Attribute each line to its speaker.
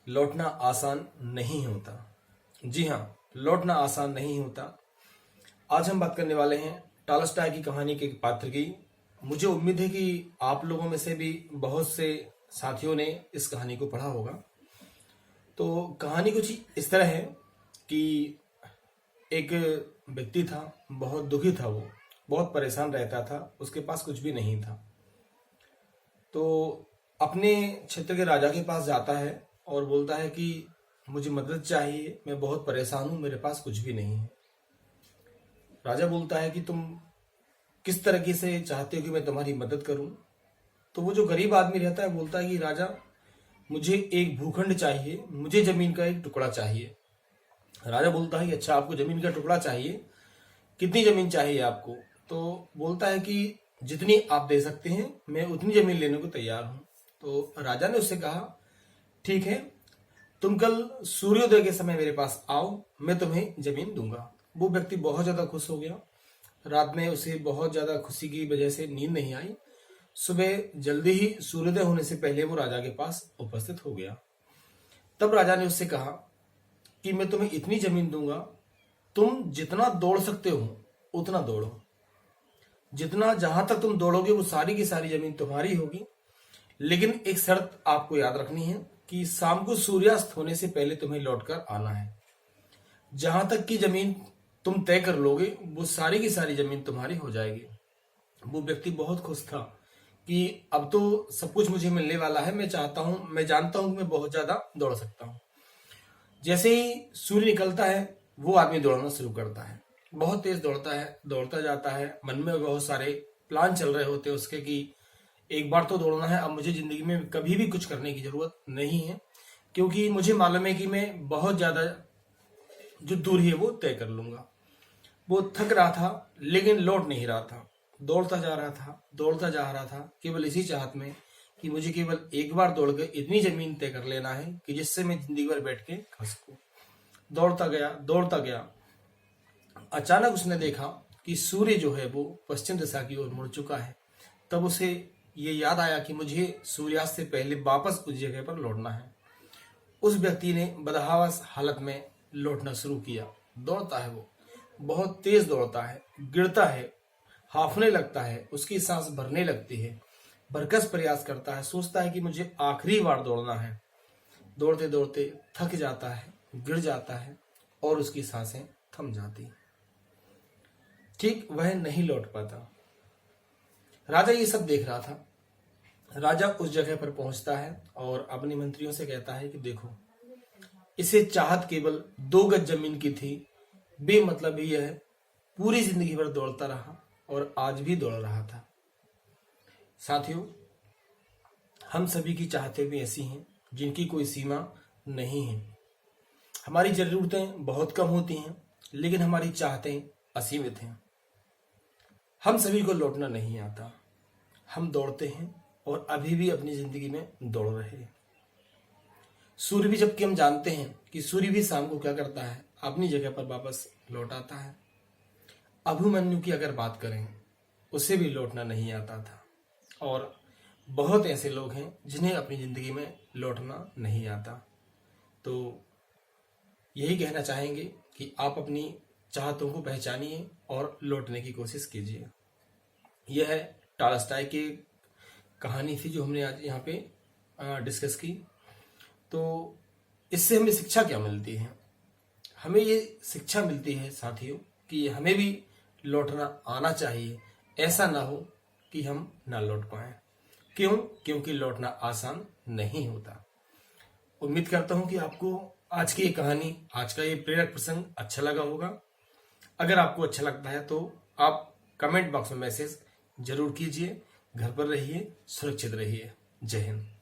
Speaker 1: लौटना आसान नहीं होता। जी हाँ, लौटना आसान नहीं होता। आज हम बात करने वाले हैं टॉलस्टॉय की कहानी के एक पात्र की। मुझे उम्मीद है कि आप लोगों में से भी बहुत से साथियों ने इस कहानी को पढ़ा होगा। तो कहानी कुछ इस तरह है कि एक व्यक्ति था, बहुत दुखी था, वो बहुत परेशान रहता था, उसके पास कुछ भी नहीं था। तो अपने क्षेत्र के राजा के पास जाता है और बोलता है कि मुझे मदद चाहिए, मैं बहुत परेशान हूं, मेरे पास कुछ भी नहीं है। राजा बोलता है कि तुम किस तरीके से चाहते हो कि मैं तुम्हारी मदद करूं। तो वो जो गरीब आदमी रहता है बोलता है कि राजा, मुझे एक भूखंड चाहिए, मुझे जमीन का एक टुकड़ा चाहिए। राजा बोलता है कि अच्छा, आपको जमीन का टुकड़ा चाहिए, कितनी जमीन चाहिए आपको? तो बोलता है कि जितनी आप दे सकते हैं, मैं उतनी जमीन लेने को तैयार हूं। तो राजा ने उससे कहा, ठीक है, तुम कल सूर्योदय के समय मेरे पास आओ, मैं तुम्हें जमीन दूंगा। वो व्यक्ति बहुत ज्यादा खुश हो गया। रात में उसे बहुत ज्यादा खुशी की वजह से नींद नहीं आई। सुबह जल्दी ही सूर्योदय होने से पहले वो राजा के पास उपस्थित हो गया। तब राजा ने उससे कहा कि मैं तुम्हें इतनी जमीन दूंगा, तुम जितना दौड़ सकते हो उतना दौड़ो, जितना जहां तक तुम दौड़ोगे वो सारी की सारी जमीन तुम्हारी होगी। लेकिन एक शर्त आपको याद रखनी है कि शाम को सूर्यास्त होने से पहले तुम्हें लौटकर आना है। जहां तक की जमीन तुम तय कर लोगे वो सारी की सारी जमीन तुम्हारी हो जाएगी। वो व्यक्ति बहुत खुश था कि अब तो सब कुछ मुझे मिलने वाला है। मैं चाहता हूं, मैं जानता हूं कि मैं बहुत ज्यादा दौड़ सकता हूं। जैसे ही सूर्य निकलता है वो आदमी दौड़ना शुरू करता है। बहुत तेज दौड़ता है, दौड़ता जाता है। मन में बहुत सारे प्लान चल रहे होते हैं उसके कि एक बार तो दौड़ना है, अब मुझे जिंदगी में कभी भी कुछ करने की जरूरत नहीं है, क्योंकि मुझे मालूम है कि मैं बहुत ज्यादा जो दूरी है वो तय कर लूंगा। वो थक रहा था लेकिन लौट नहीं रहा था। दौड़ता जा रहा था, दौड़ता जा रहा था, केवल इसी चाहत में कि मुझे केवल एक बार दौड़ के इतनी जमीन तय कर लेना है कि जिससे मैं जिंदगी भर बैठ के खा सकूं। दौड़ता गया, दौड़ता गया। अचानक उसने देखा कि सूर्य जो है वो पश्चिम दिशा की ओर मुड़ चुका है। तब उसे ये याद आया कि मुझे सूर्यास्त से पहले वापस उस जगह पर लौटना है। उस व्यक्ति ने बदहवास हालत में लौटना शुरू किया। दौड़ता है वो, बहुत तेज दौड़ता है, गिरता है, हाफने लगता है, उसकी सांस भरने लगती है, भरकस प्रयास करता है, सोचता है कि मुझे आखिरी बार दौड़ना है। दौड़ते दौड़ते थक जाता है, गिर जाता है और उसकी सांसें थम जाती। ठीक वह नहीं लौट पाता। राजा ये सब देख रहा था। राजा उस जगह पर पहुंचता है और अपने मंत्रियों से कहता है कि देखो, इसे चाहत केवल 2 गज जमीन की थी, बेमतलब ही यह पूरी जिंदगी भर दौड़ता रहा और आज भी दौड़ रहा था। साथियों, हम सभी की चाहतें भी ऐसी हैं जिनकी कोई सीमा नहीं है। हमारी जरूरतें बहुत कम होती हैं लेकिन हमारी चाहतें असीमित हैं। हम सभी को लौटना नहीं आता। हम दौड़ते हैं और अभी भी अपनी जिंदगी में दौड़ रहे हैं। सूर्य भी, जबकि हम जानते हैं कि सूर्य भी शाम को क्या करता है, अपनी जगह पर वापस लौट आता है। अभिमन्यु की अगर बात करें, उसे भी लौटना नहीं आता था। और बहुत ऐसे लोग हैं जिन्हें अपनी जिंदगी में लौटना नहीं आता। तो यही कहना चाहेंगे कि आप अपनी चाहतों को पहचानिए और लौटने की कोशिश कीजिए। यह है टॉलस्टॉय की कहानी थी जो हमने आज यहाँ पे डिस्कस की। तो इससे हमें शिक्षा क्या मिलती है? हमें ये शिक्षा मिलती है साथियों कि हमें भी लौटना आना चाहिए। ऐसा ना हो कि हम ना लौट पाए। क्यों? क्योंकि लौटना आसान नहीं होता। उम्मीद करता हूं कि आपको आज की ये कहानी, आज का ये प्रेरक प्रसंग अच्छा लगा होगा। अगर आपको अच्छा लगता है तो आप कमेंट बॉक्स में मैसेज जरूर कीजिए। घर पर रहिए, सुरक्षित रहिए। जय हिंद।